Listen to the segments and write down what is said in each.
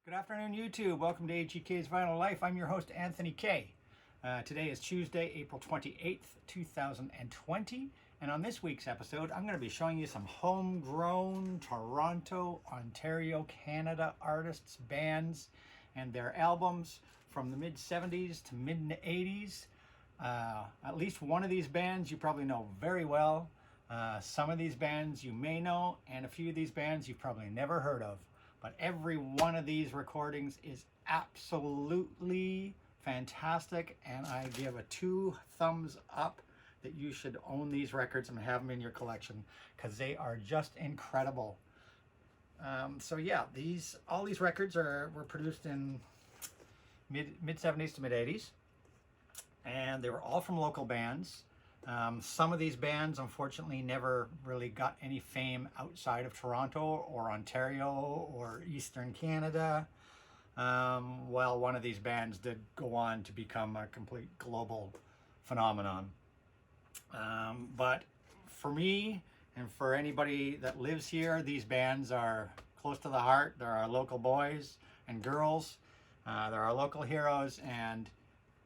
Good afternoon, YouTube. Welcome to HEK's Vinyl Life. I'm your host, Anthony K. Today is Tuesday, April 28th, 2020. And on this week's episode, I'm going to be showing you some homegrown Toronto, Ontario, Canada artists, bands, and their albums from the mid-70s to mid-80s. At least one of these bands you probably know very well. Some of these bands you may know, and a few of these bands you've probably never heard of. But every one of these recordings is absolutely fantastic, and I give a 2 thumbs up that you should own these records and have them in your collection because they are just incredible. So yeah, all these records were produced in mid 70s to mid 80s, and they were all from local bands. Some of these bands unfortunately never really got any fame outside of Toronto or Ontario or Eastern Canada, while one of these bands did go on to become a complete global phenomenon. But for me and for anybody that lives here, these bands are close to the heart. They're our local boys and girls. They're our local heroes, and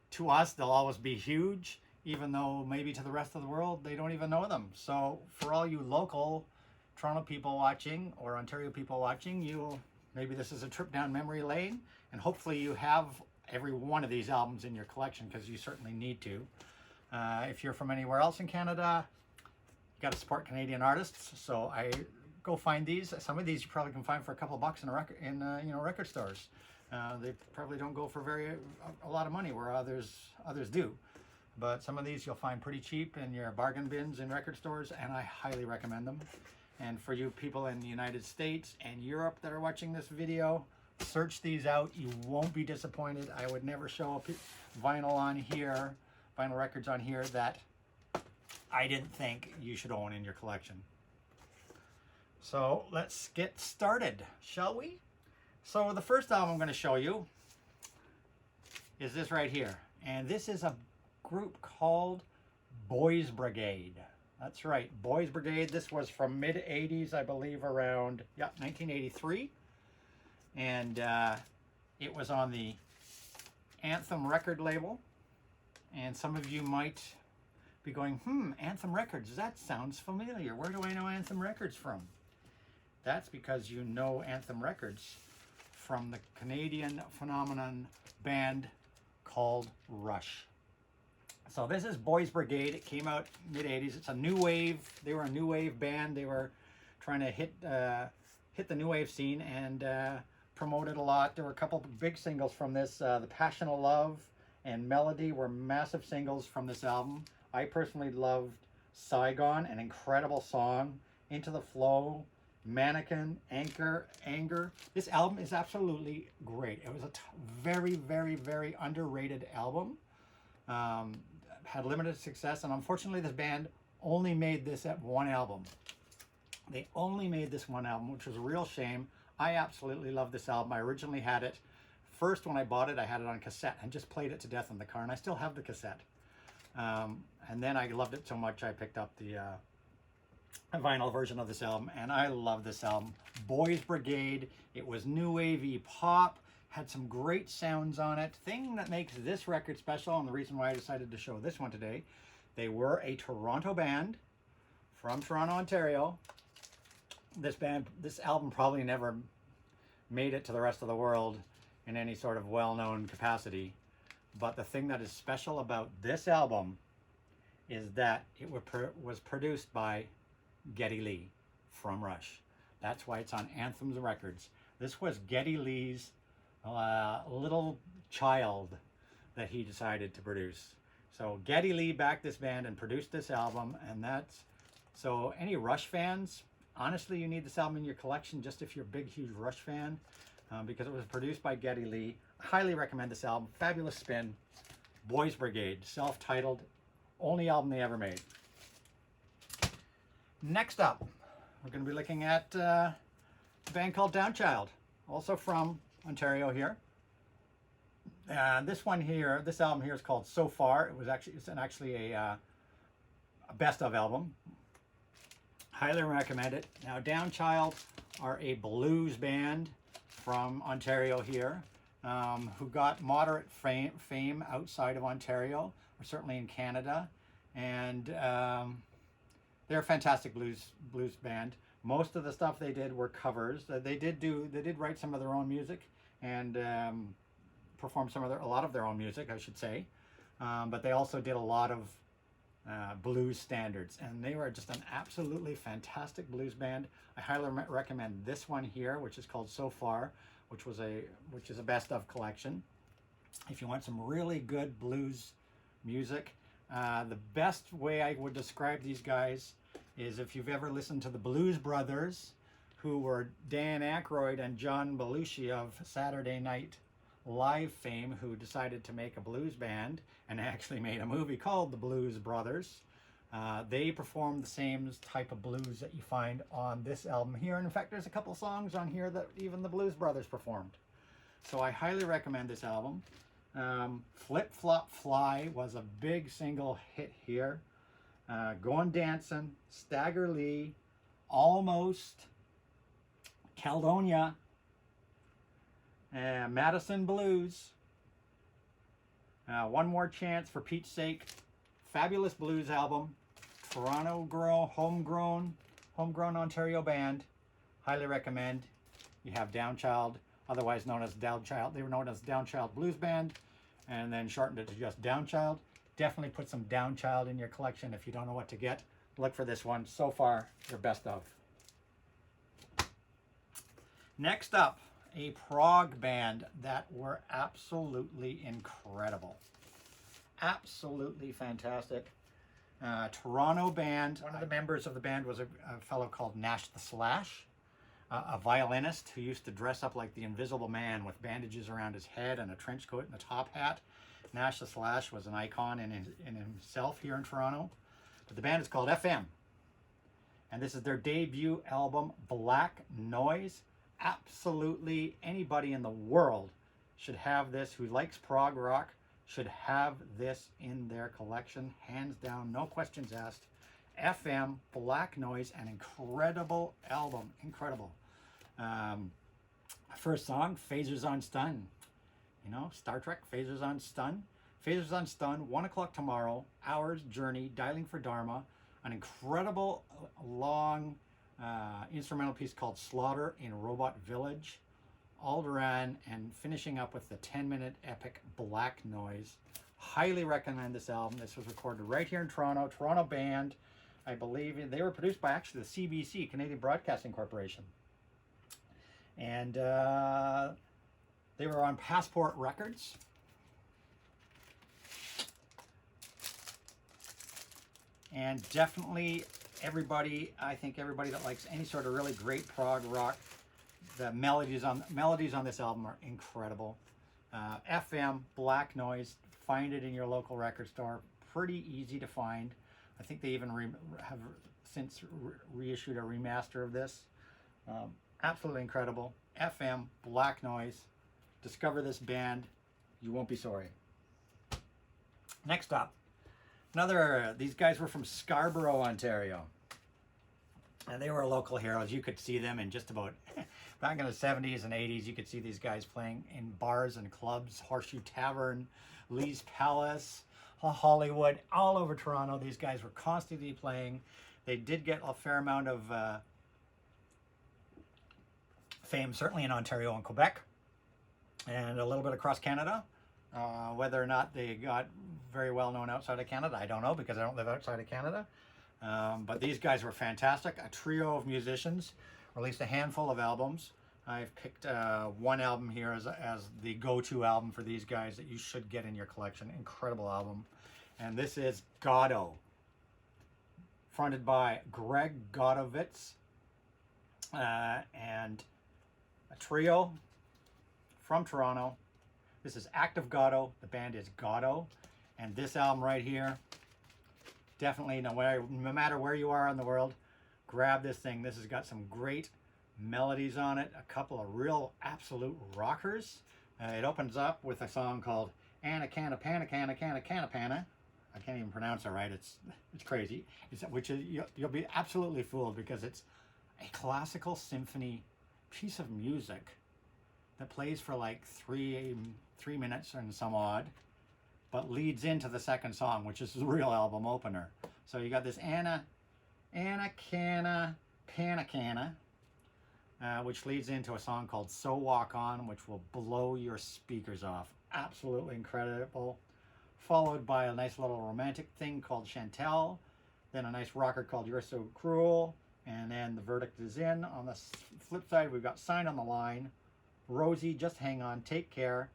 to us they'll always be huge, even though maybe to the rest of the world they don't even know them. So for all you local Toronto people watching or Ontario people watching, maybe this is a trip down memory lane, and hopefully you have every one of these albums in your collection because you certainly need to. If you're from anywhere else in Canada, you got to support Canadian artists. So I go find these. Some of these you probably can find for a couple of bucks in record stores. They probably don't go for a lot of money where others do. But some of these you'll find pretty cheap in your bargain bins in record stores, and I highly recommend them. And for you people in the United States and Europe that are watching this video, search these out. You won't be disappointed. I would never show vinyl records on here that I didn't think you should own in your collection. So let's get started, shall we? So the first album I'm going to show you is this right here. And this is a group called Boys Brigade. That's right, Boys Brigade. This was from mid-80s, I believe, around 1983. And it was on the Anthem record label. And some of you might be going, Anthem Records, that sounds familiar. Where do I know Anthem Records from? That's because you know Anthem Records from the Canadian phenomenon band called Rush. So this is Boys Brigade. It came out mid-80s. It's a new wave. They were a new wave band. They were trying to hit the new wave scene and promote it a lot. There were a couple of big singles from this. The Passion of Love and Melody were massive singles from this album. I personally loved Saigon, an incredible song. Into the Flow, Mannequin, Anger. This album is absolutely great. It was a very, very, very underrated album. Had limited success, and unfortunately this band only made this at one album. They only made this one album, which was a real shame. I absolutely love this album. I originally had it. First, when I bought it, I had it on cassette and just played it to death in the car, and I still have the cassette. And then I loved it so much I picked up the vinyl version of this album, and I love this album. Boys Brigade. It was new wavy pop. Had some great sounds on it. Thing that makes this record special, and the reason why I decided to show this one today, they were a Toronto band from Toronto, Ontario. This album probably never made it to the rest of the world in any sort of well-known capacity. But the thing that is special about this album is that it was produced by Geddy Lee from Rush. That's why it's on Anthem's records. This was Geddy Lee's little child that he decided to produce. So Geddy Lee backed this band and produced this album, and so any Rush fans, honestly, you need this album in your collection just if you're a big, huge Rush fan, because it was produced by Geddy Lee. I highly recommend this album. Fabulous spin. Boys Brigade, self-titled, only album they ever made. Next up, we're going to be looking at a band called Downchild, also from Ontario here. This album here is called So Far. It's actually a best of album. Highly recommend it. Now, Downchild are a blues band from Ontario here, who got moderate fame outside of Ontario, or certainly in Canada, and they're a fantastic blues band. Most of the stuff they did were covers. They did write some of their own music and perform a lot of their own music, I should say. But they also did a lot of blues standards, and they were just an absolutely fantastic blues band. I highly recommend this one here, which is called So Far, which is a best of collection. If you want some really good blues music, the best way I would describe these guys is if you've ever listened to the Blues Brothers, who were Dan Aykroyd and John Belushi of Saturday Night Live fame, who decided to make a blues band and actually made a movie called The Blues Brothers. They performed the same type of blues that you find on this album here. And in fact, there's a couple songs on here that even the Blues Brothers performed. So I highly recommend this album. Flip Flop Fly was a big single hit here. Goin' Dancin', Stagger Lee, Almost, Caledonia, Madison Blues, One More Chance, For Pete's Sake, fabulous blues album, Toronto homegrown Ontario band, highly recommend. You have Downchild, otherwise known as Downchild. They were known as Downchild Blues Band, and then shortened it to just Downchild. Definitely put some Downchild in your collection if you don't know what to get. Look for this one. So far, their best of. Next up, a prog band that were absolutely incredible. Absolutely fantastic. Toronto band. One of the members of the band was a fellow called Nash the Slash, a violinist who used to dress up like the Invisible Man with bandages around his head and a trench coat and a top hat. Nash the Slash was an icon in himself here in Toronto. But the band is called FM. And this is their debut album, Black Noise. Absolutely anybody in the world should have this, who likes prog rock, should have this in their collection, hands down, no questions asked. FM, Black Noise, an incredible album, incredible. First song, Phasers on Stun. You know, Star Trek, Phasers on Stun. Phasers on Stun, 1 o'clock tomorrow, Hours, Journey, Dialing for Dharma, an incredible long instrumental piece called Slaughter in Robot Village, Alderan, and finishing up with the 10-minute epic Black Noise. Highly recommend this album. This was recorded right here in Toronto. Toronto band, I believe. They were produced by actually the CBC, Canadian Broadcasting Corporation. And they were on Passport Records. And definitely everybody, I think everybody that likes any sort of really great prog rock, the melodies on this album are incredible. FM, Black Noise, find it in your local record store. Pretty easy to find. I think they even have since reissued a remaster of this. Absolutely incredible. FM, Black Noise. Discover this band. You won't be sorry. Next up, these guys were from Scarborough, Ontario. And they were local heroes. You could see them in just about, back in the 70s and 80s, you could see these guys playing in bars and clubs, Horseshoe Tavern, Lee's Palace, Hollywood, all over Toronto. These guys were constantly playing. They did get a fair amount of fame, certainly in Ontario and Quebec, and a little bit across Canada. Whether or not they got very well known outside of Canada, I don't know, because I don't live outside of Canada. But these guys were fantastic. A trio of musicians, released a handful of albums. I've picked one album here as the go-to album for these guys that you should get in your collection. Incredible album. And this is Goddo, fronted by Greg Godovitz, and a trio from Toronto. This is Active Goddo. The band is Goddo. And this album right here, definitely, no matter where you are in the world, grab this thing. This has got some great melodies on it, a couple of real absolute rockers. It opens up with a song called Anna Canna Panna Canna Canna Canna Panna. I can't even pronounce it right. It's crazy. You'll be absolutely fooled, because it's a classical symphony piece of music that plays for like three minutes and some odd, but leads into the second song, which is the real album opener. So you got this Anna Canna Panna Canna, which leads into a song called So Walk On, which will blow your speakers off. Absolutely incredible. Followed by a nice little romantic thing called Chantel, then a nice rocker called You're So Cruel, and then The Verdict Is In. On the flip side, we've got Sign on the Line, Rosie, Just Hang On, Take Care,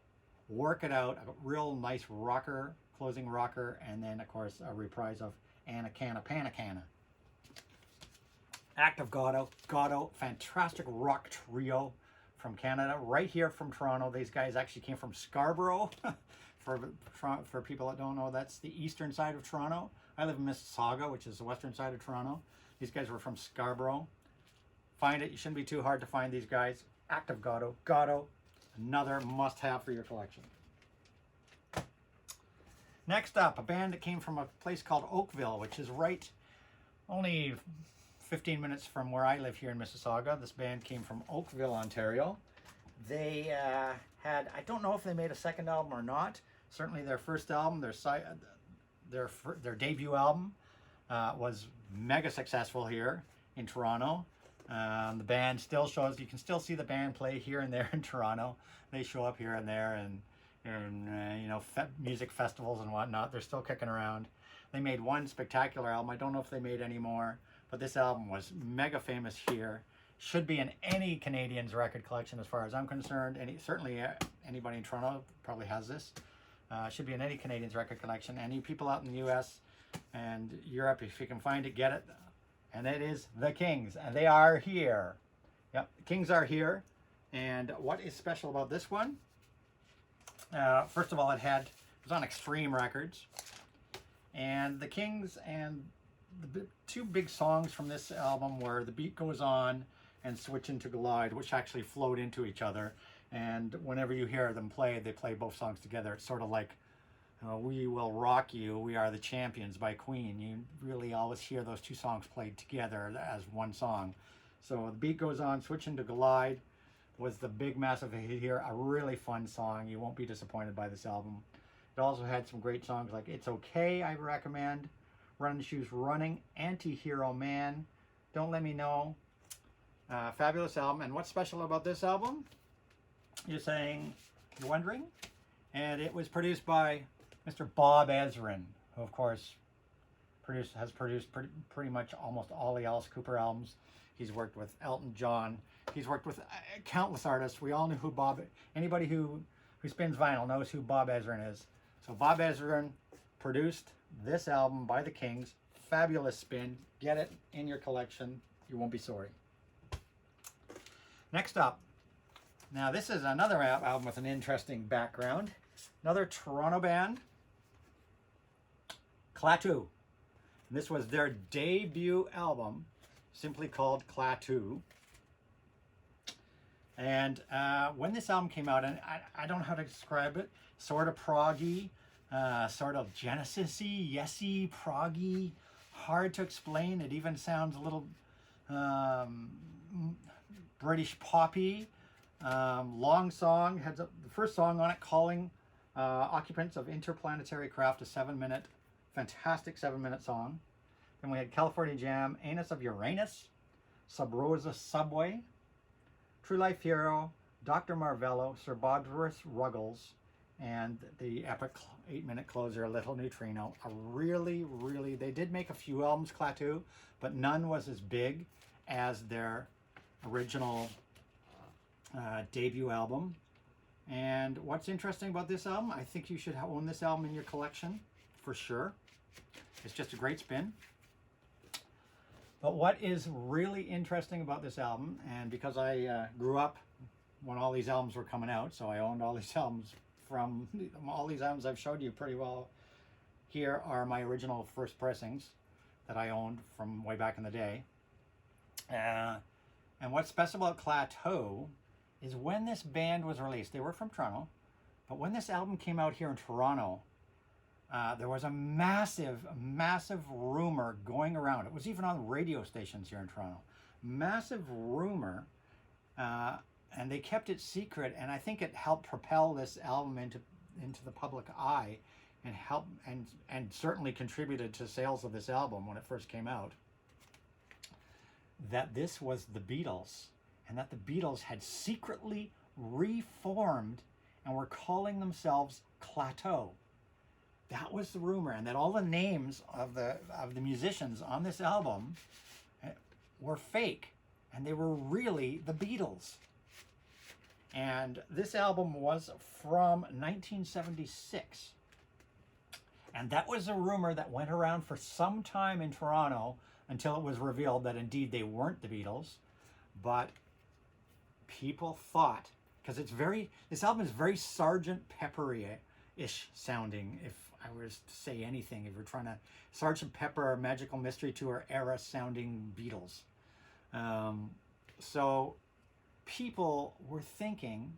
Work It Out, a real nice rocker, closing rocker, and then of course a reprise of Anna Canna Panna Canna. Act of Goddo. Goddo, fantastic rock trio from Canada, right here from Toronto. These guys actually came from Scarborough. For people that don't know, that's the eastern side of Toronto. I live in Mississauga, which is the western side of Toronto. These guys were from Scarborough. Find it. You shouldn't be too hard to find these guys. Act of Goddo. Goddo, another must-have for your collection. Next up, a band that came from a place called Oakville, which is right only 15 minutes from where I live here in Mississauga. This band came from Oakville, Ontario. They had, I don't know if they made a second album or not. Certainly their first album, their debut album was mega successful here in Toronto. The band still shows, you can still see the band play here and there in Toronto. They show up here and there and you know, music festivals and whatnot. They're still kicking around. They made one spectacular album. I don't know if they made any more, but this album was mega famous here. Should be in any Canadian's record collection as far as I'm concerned. Certainly anybody in Toronto probably has this. Should be in any Canadian's record collection. Any people out in the US and Europe, if you can find it, get it. And it is the Kings, and they are here. Yep, the Kings are here. And what is special about this one? First of all, it was on Extreme Records. And the Kings, and the two big songs from this album were The Beat Goes On and Switch Into Glide, which actually flowed into each other. And whenever you hear them play, they play both songs together. It's sort of like We Will Rock You, We Are the Champions by Queen. You really always hear those two songs played together as one song. So The Beat Goes On, Switch Into Glide was the big massive hit here. A really fun song. You won't be disappointed by this album. It also had some great songs like It's Okay, I recommend, Running Shoes Running, Anti-Hero Man, Don't Let Me Know. Fabulous album. And what's special about this album? You're wondering? And it was produced by Mr. Bob Ezrin, who of course has produced pretty much almost all the Alice Cooper albums. He's worked with Elton John. He's worked with countless artists. We all knew who anybody who spins vinyl knows who Bob Ezrin is. So Bob Ezrin produced this album by the Kings. Fabulous spin. Get it in your collection. You won't be sorry. Next up. Now this is another album with an interesting background. Another Toronto band. Klaatu. And this was their debut album, simply called Klaatu. And when this album came out, and I don't know how to describe it, sort of proggy, sort of Genesis-y, yes-y, proggy, hard to explain. It even sounds a little British poppy. Long song, had the first song on it, calling occupants of interplanetary craft, a 7-minute, fantastic 7-minute song. Then we had California Jam, Anus of Uranus, Sub Rosa Subway, True Life Hero, Dr. Marvello, Sir Bodworth Ruggles, and the epic 8-minute closer, Little Neutrino. They did make a few albums, Klaatu, but none was as big as their original debut album. And what's interesting about this album, I think you should own this album in your collection for sure. It's just a great spin. But what is really interesting about this album, and because I grew up when all these albums were coming out, so I owned all these albums from all these albums I've showed you pretty well. Here are my original first pressings that I owned from way back in the day. And what's special about Klaatu is when this band was released, they were from Toronto, but when this album came out here in Toronto, there was a massive rumor going around. It was even on radio stations here in Toronto. Massive rumor and they kept it secret, and I think it helped propel this album into the public eye, and helped and certainly contributed to sales of this album when it first came out, that this was the Beatles, and that the Beatles had secretly reformed and were calling themselves Klaatu. That was the rumor, and that all the names of the musicians on this album were fake, and they were really the Beatles. And this album was from 1976. And that was a rumor that went around for some time in Toronto until it was revealed that indeed they weren't the Beatles. But people thought, because this album is very Sgt. Pepper-ish sounding, if I was to say anything, if you're trying to, Sgt. Pepper, Magical Mystery Tour era sounding Beatles. So people were thinking,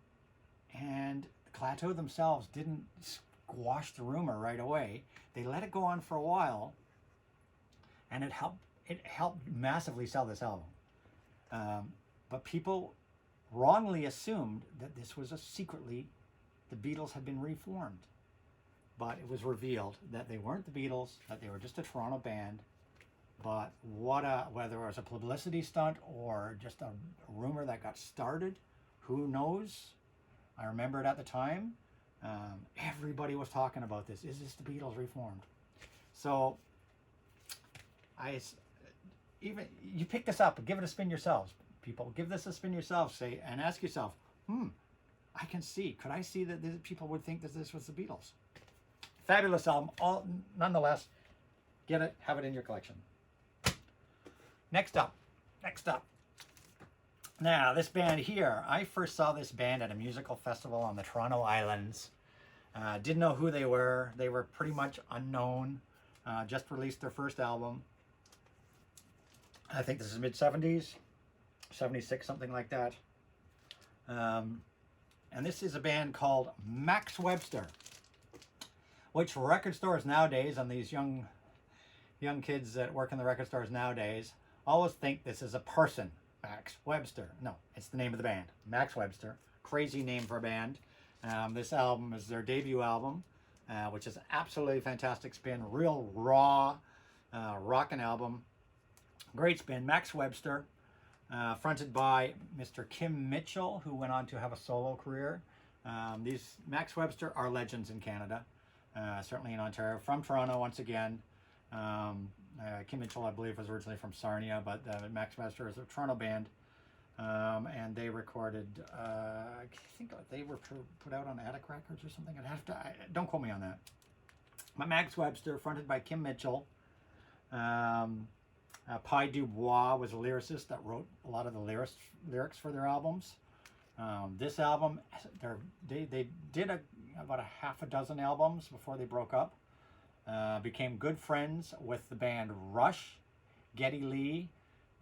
and Klaatu themselves didn't squash the rumor right away. They let it go on for a while, and it helped massively sell this album. But people wrongly assumed that this was secretly the Beatles had been reformed. But it was revealed that they weren't the Beatles, that they were just a Toronto band. But whether it was a publicity stunt or just a rumor that got started, who knows? I remember it at the time. Everybody was talking about this. Is this the Beatles reformed? So you pick this up and give it a spin yourselves. People, give this a spin yourselves, and ask yourself, I can see. Could I see that people would think that this was the Beatles? Fabulous album. Nonetheless, get it, have it in your collection. Next up. Now, this band here, I first saw this band at a musical festival on the Toronto Islands. Didn't know who they were. They were pretty much unknown. Just released their first album. I think this is mid-70s, 76, something like that. And this is a band called Max Webster, which record stores nowadays, and these young kids that work in the record stores nowadays, always think this is a person, Max Webster. No, it's the name of the band, Max Webster. Crazy name for a band. This album is their debut album, which is an absolutely fantastic spin, real raw rockin' album. Great spin. Max Webster, fronted by Mr. Kim Mitchell, who went on to have a solo career. These Max Webster are legends in Canada, certainly in Ontario. From Toronto, once again. Kim Mitchell, I believe, was originally from Sarnia, but Max Webster is a Toronto band, and they recorded, I think they were put out on Attic Records or something. Don't quote me on that. But Max Webster, fronted by Kim Mitchell. Pi Dubois was a lyricist that wrote a lot of the lyrics for their albums. This album, they did about a half a dozen albums before they broke up. Became good friends with the band Rush. Geddy Lee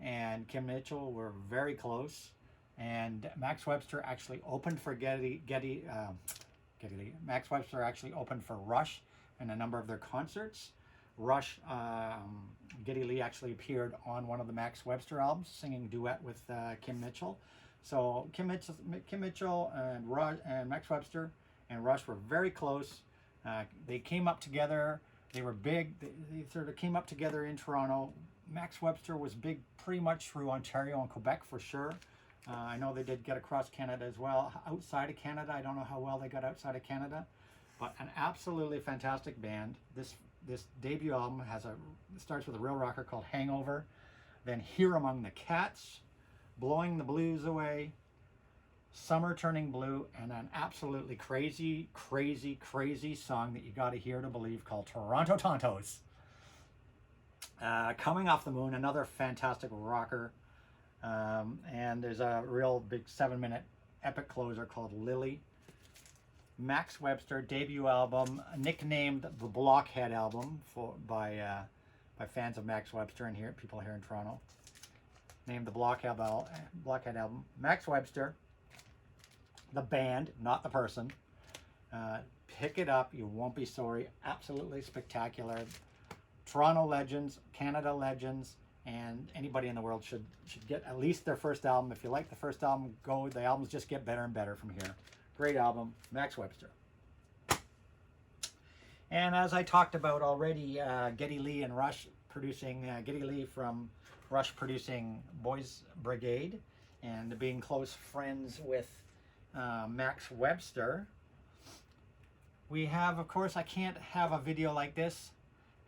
and Kim Mitchell were very close, and Max Webster actually opened for Geddy Lee. Max Webster actually opened for Rush in a number of their concerts. Rush, Geddy Lee actually appeared on one of the Max Webster albums, singing duet with Kim Mitchell. So Kim Mitchell and Max Webster and Rush were very close. They came up together. They were big. They sort of came up together in Toronto. Max Webster was big pretty much through Ontario and Quebec for sure. I know they did get across Canada as well. Outside of Canada, I don't know how well they got outside of Canada, but an absolutely fantastic band. This debut album starts with a real rocker called Hangover, then Here Among the Cats, Blowing the Blues Away, Summer Turning Blue, and an absolutely crazy song that you got to hear to believe called Toronto Tontos. Coming Off the Moon, another fantastic rocker. And there's a real big 7-minute epic closer called Lily. Max Webster debut album, nicknamed the Blockhead album by fans of Max Webster and people here in Toronto. Named the Blockhead album. Max Webster, the band, not the person. Pick it up, you won't be sorry. Absolutely spectacular. Toronto legends, Canada legends, and anybody in the world should get at least their first album. If you like the first album, go. The albums just get better and better from here. Great album, Max Webster. And as I talked about already, Geddy Lee and Rush producing, Geddy Lee from Rush producing Boys Brigade, and being close friends with Max Webster. We have, of course, I can't have a video like this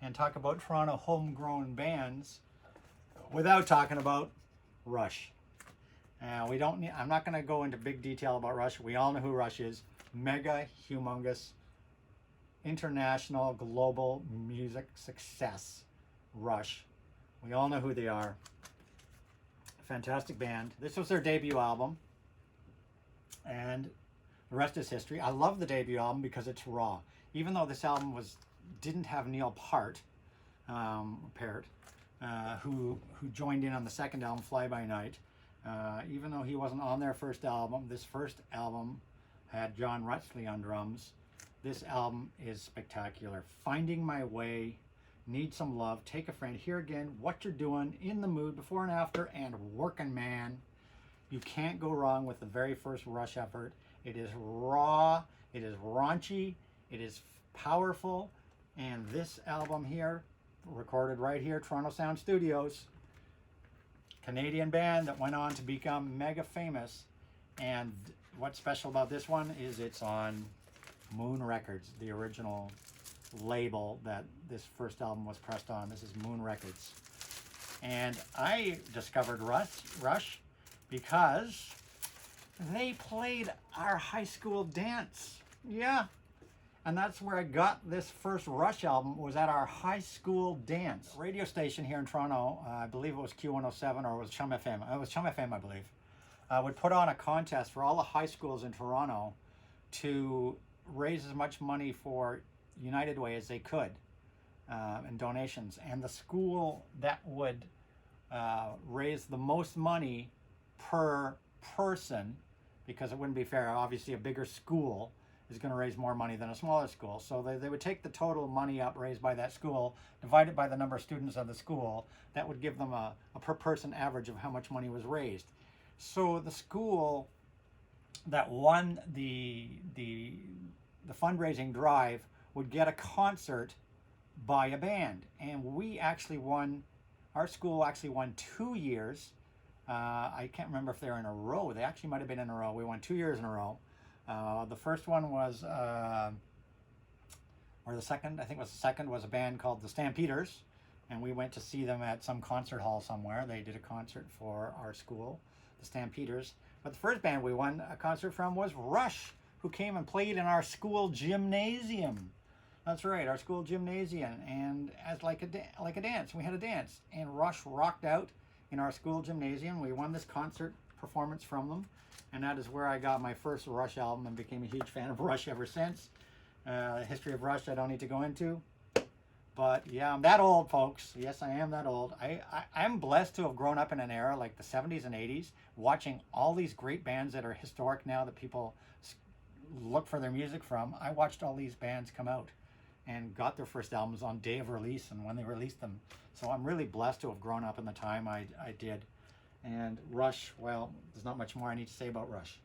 and talk about Toronto homegrown bands without talking about Rush. We don't need, I'm not going to go into big detail about Rush. We all know who Rush is. Mega, humongous, international, global music success. Rush. We all know who they are. Fantastic band. This was their debut album, and the rest is history. I love the debut album because it's raw. Even though this album didn't have Neil Peart, who joined in on the second album, Fly By Night. Even though he wasn't on their first album, this first album had John Rutsley on drums. This album is spectacular. Finding My Way, Need Some Love, Take a Friend, Here Again, What You're Doing, In the Mood, Before and After, and Workin' Man. You can't go wrong with the very first Rush effort. It is raw, it is raunchy, it is powerful, and this album here, recorded right here, Toronto Sound Studios, Canadian band that went on to become mega famous. And what's special about this one is it's on Moon Records, the original label that this first album was pressed on. This is Moon Records. And I discovered Rush because they played our high school dance. Yeah. And that's where I got this first Rush album, was at our high school dance. Radio station here in Toronto, I believe it was Q107 or it was Chum FM. It was Chum FM, I believe. Would put on a contest for all the high schools in Toronto to raise as much money for United Way as they could in donations. And the school that would raise the most money per person, because it wouldn't be fair, obviously a bigger school is going to raise more money than a smaller school. So they would take the total money up raised by that school, divide it by the number of students of the school. That would give them a per person average of how much money was raised. So the school that won the fundraising drive would get a concert by a band. And we actually won, our school actually won 2 years. I can't remember if they were in a row. They actually might have been in a row. We won 2 years in a row. The first one was, or the second, I think it was the second, was a band called the Stampeders. And we went to see them at some concert hall somewhere. They did a concert for our school, the Stampeders. But the first band we won a concert from was Rush, who came and played in our school gymnasium. That's right, our school gymnasium. And as like a dance, we had a dance. And Rush rocked out in our school gymnasium. We won this concert performance from them. And that is where I got my first Rush album and became a huge fan of Rush ever since. The history of Rush I don't need to go into. But yeah, I'm that old, folks. Yes, I am that old. I'm blessed to have grown up in an era like the 70s and 80s, watching all these great bands that are historic now that people look for their music from. I watched all these bands come out and got their first albums on day of release and when they released them. So I'm really blessed to have grown up in the time I did. And Rush, well, there's not much more I need to say about Rush.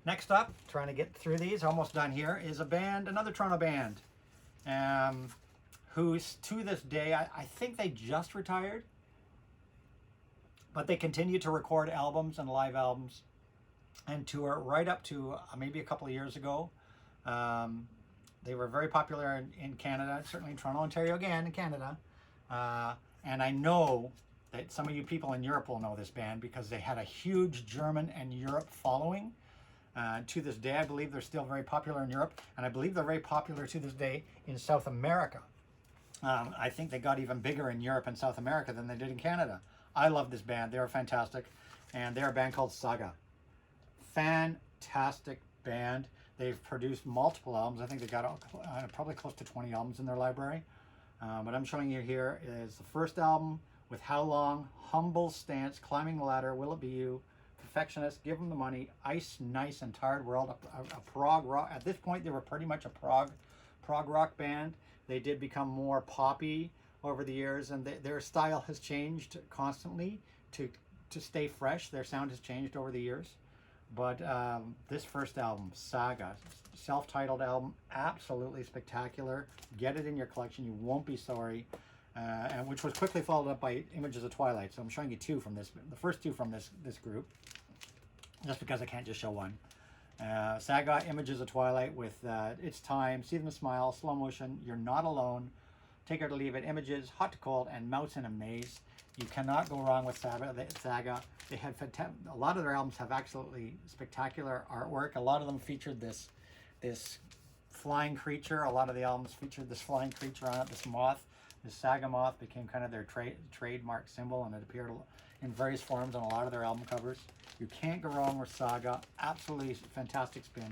Next up, trying to get through these, almost done here, is a band, another Toronto band, who's to this day, I think they just retired, but they continue to record albums and live albums and tour right up to maybe a couple of years ago. They were very popular in Canada, certainly in Toronto, Ontario again, in Canada. And I know that some of you people in Europe will know this band because they had a huge German and Europe following. To this day, I believe they're still very popular in Europe, and I believe they're very popular to this day in South America. I think they got even bigger in Europe and South America than they did in Canada. I love this band. They're fantastic, and they're a band called Saga. Fantastic band. They've produced multiple albums. I think they've got probably close to 20 albums in their library. What I'm showing you here is the first album with How Long, Humble Stance, Climbing the Ladder, Will It Be You, Perfectionist, Give Them the Money, Ice, Nice, and Tired World, a prog rock. At this point, they were pretty much a prog rock band. They did become more poppy over the years, and their style has changed constantly to stay fresh. Their sound has changed over the years. But this first album, Saga, self-titled album, absolutely spectacular. Get it in your collection, you won't be sorry. And which was quickly followed up by Images of Twilight. So I'm showing you two from this, the first two from this group, just because I can't just show one. Saga, Images of Twilight with It's Time, See Them Smile, Slow Motion, You're Not Alone, Take It or Leave It, Images, Hot to Cold, and Mouse in a Maze. You cannot go wrong with Saga. They had a lot of their albums have absolutely spectacular artwork. A lot of them featured this flying creature. A lot of the albums featured this flying creature on it, this moth. This Saga moth became kind of their trademark symbol, and it appeared in various forms on a lot of their album covers. You can't go wrong with Saga. Absolutely fantastic spin.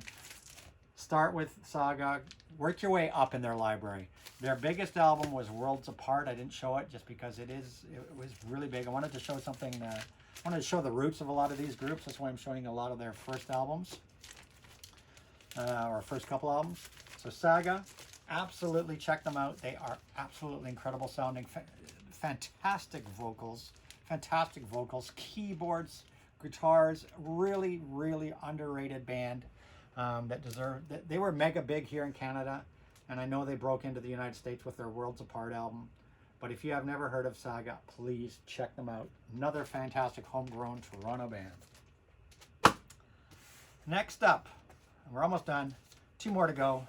Start with Saga, work your way up in their library. Their biggest album was Worlds Apart. I didn't show it just because it was really big. I wanted to show something, I wanted to show the roots of a lot of these groups. That's why I'm showing a lot of their first albums, or first couple albums. So Saga, absolutely check them out. They are absolutely incredible sounding, fantastic vocals, keyboards, guitars, really, really underrated band. That deserve that. They were mega big here in Canada, and I know they broke into the United States with their Worlds Apart album. But if you have never heard of Saga, please check them out. Another fantastic homegrown Toronto band. Next up, we're almost done. Two more to go.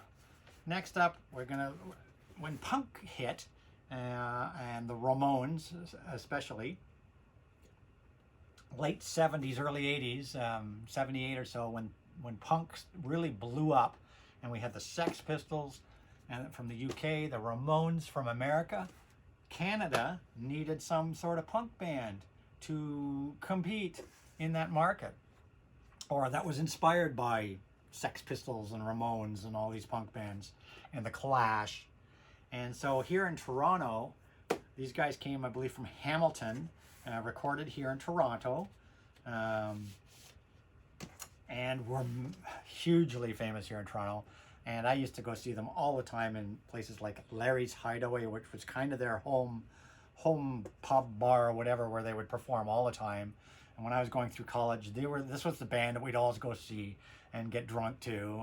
Next up, when punk hit, and the Ramones especially, late 70s, early 80s, 78 or so, when punk really blew up, and we had the Sex Pistols and from the UK, the Ramones from America, Canada needed some sort of punk band to compete in that market, or that was inspired by Sex Pistols and Ramones and all these punk bands and the Clash. And so here in Toronto, these guys came, I believe, from Hamilton, recorded here in Toronto, and were hugely famous here in Toronto. And I used to go see them all the time in places like Larry's Hideaway, which was kind of their home pub bar or whatever, where they would perform all the time. And when I was going through college, this was the band that we'd always go see and get drunk to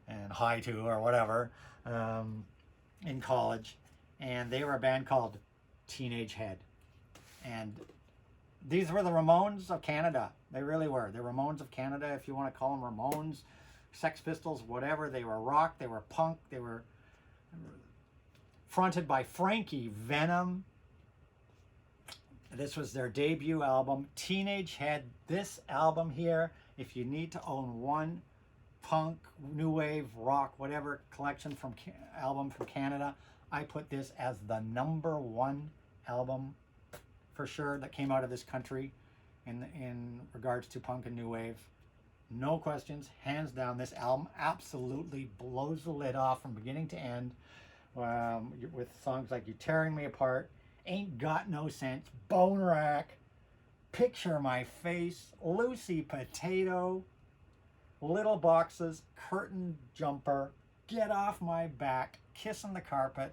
and high to or whatever in college. And they were a band called Teenage Head. And these were the Ramones of Canada. They really were. The Ramones of Canada, if you want to call them Ramones, Sex Pistols, whatever. They were rock, they were punk, they were fronted by Frankie Venom. This was their debut album, Teenage Head. This album here, if you need to own one punk, new wave, rock, whatever collection album from Canada, I put this as the #1 album for sure that came out of this country in regards to punk and new wave. No questions, hands down. This album absolutely blows the lid off from beginning to end, with songs like You're Tearing Me Apart, Ain't Got No Sense, Bone Rack, Picture My Face, Lucy Potato, Little Boxes, Curtain Jumper, Get Off My Back, Kissing the Carpet,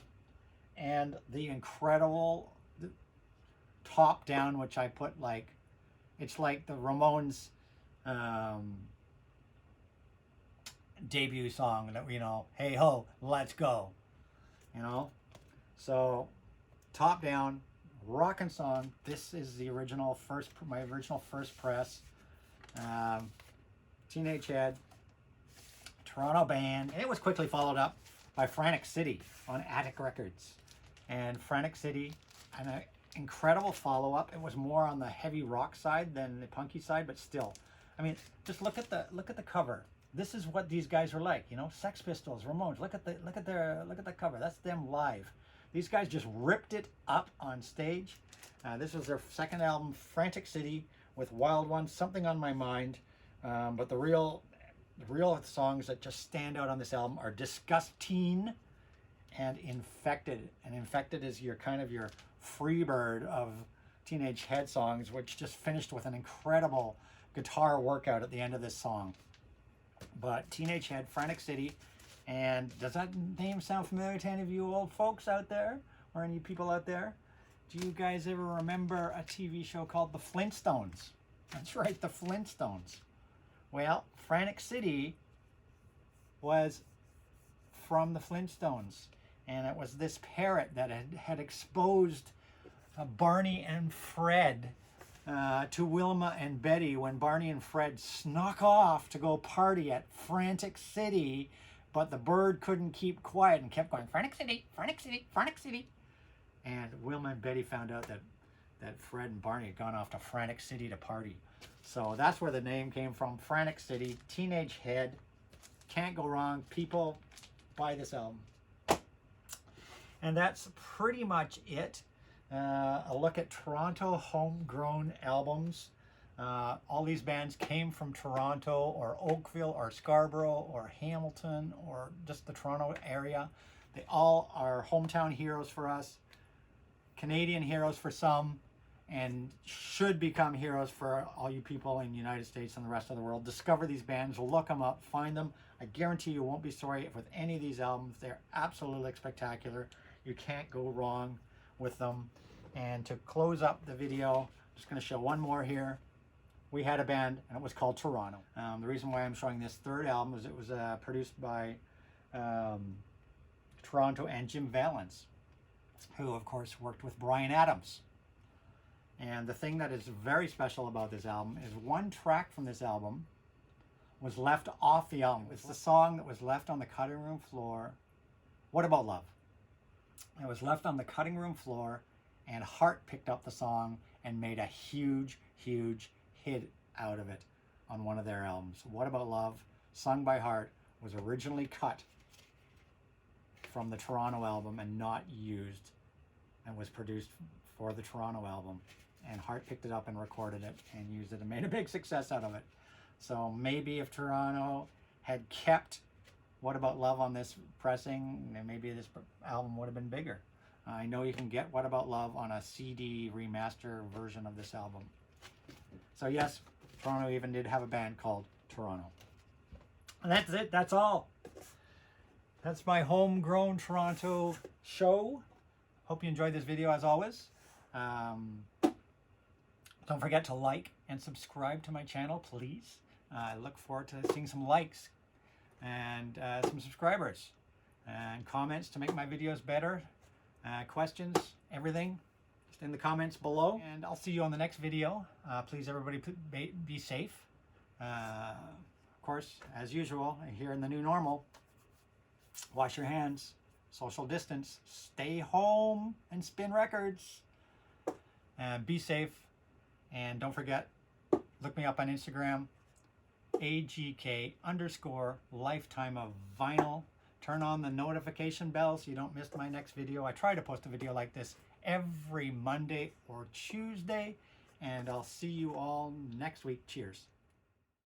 and the incredible Top Down, which I put like, it's like the Ramones debut song that, you know, hey ho, let's go, you know. So Top Down, rockin' song. This is the original my original first press. Teenage Head, Toronto band, and it was quickly followed up by Frantic City on Attic Records. And Frantic City, an incredible follow-up. It was more on the heavy rock side than the punky side, but still, I mean, just look at the cover. This is what these guys are like, you know. Sex Pistols, Ramones. Look at the cover. That's them live. These guys just ripped it up on stage. This was their second album, Frantic City, with Wild Ones, Something on My Mind. But the real songs that just stand out on this album are Disgusteen and Infected. And Infected is your kind of your freebird of Teenage Head songs, which just finished with an incredible guitar workout at the end of this song. But Teenage Head, Frantic City, and does that name sound familiar to any of you old folks out there? or any people out there? Do you guys ever remember a TV show called The Flintstones? That's right, The Flintstones. Well, Frantic City was from The Flintstones, and it was this parrot that had exposed Barney and Fred to Wilma and Betty when Barney and Fred snuck off to go party at Frantic City, but the bird couldn't keep quiet and kept going, Frantic City, Frantic City, Frantic City. And Wilma and Betty found out that Fred and Barney had gone off to Frantic City to party. So that's where the name came from, Frantic City, Teenage Head. Can't go wrong. People, buy this album. And that's pretty much it. A look at Toronto homegrown albums. All these bands came from Toronto or Oakville or Scarborough or Hamilton or just the Toronto area. They all are hometown heroes for us, Canadian heroes for some, and should become heroes for all you people in the United States and the rest of the world. Discover these bands, look them up, find them. I guarantee you won't be sorry with any of these albums. They're absolutely spectacular. You can't go wrong with them. And to close up the video, I'm just going to show one more here. We had a band, and it was called Toronto. The reason why I'm showing this third album is it was produced by Toronto and Jim Valens, who of course worked with Bryan Adams. And the thing that is very special about this album is one track from this album was left off the album. It's the song that was left on the cutting room floor. What About Love? It was left on the cutting room floor, and Heart picked up the song and made a huge, huge hit out of it on one of their albums. What About Love, sung by Heart, was originally cut from the Toronto album and not used, and was produced for the Toronto album. And Heart picked it up and recorded it and used it and made a big success out of it. So maybe if Toronto had kept What About Love on this pressing, then maybe this album would have been bigger. I know you can get What About Love on a CD remaster version of this album. So yes, Toronto even did have a band called Toronto. And that's it. That's all. That's my homegrown Toronto show. Hope you enjoyed this video as always. Don't forget to like and subscribe to my channel, please. I look forward to seeing some likes and some subscribers and comments to make my videos better. Questions, everything, just in the comments below. And I'll see you on the next video. Please, everybody, be safe. Of course, as usual, here in the new normal, wash your hands, social distance, stay home and spin records. Be safe. And don't forget, look me up on Instagram, AGK_lifetime of vinyl. Turn on the notification bell so you don't miss my next video. I try to post a video like this every Monday or Tuesday, and I'll see you all next week. Cheers.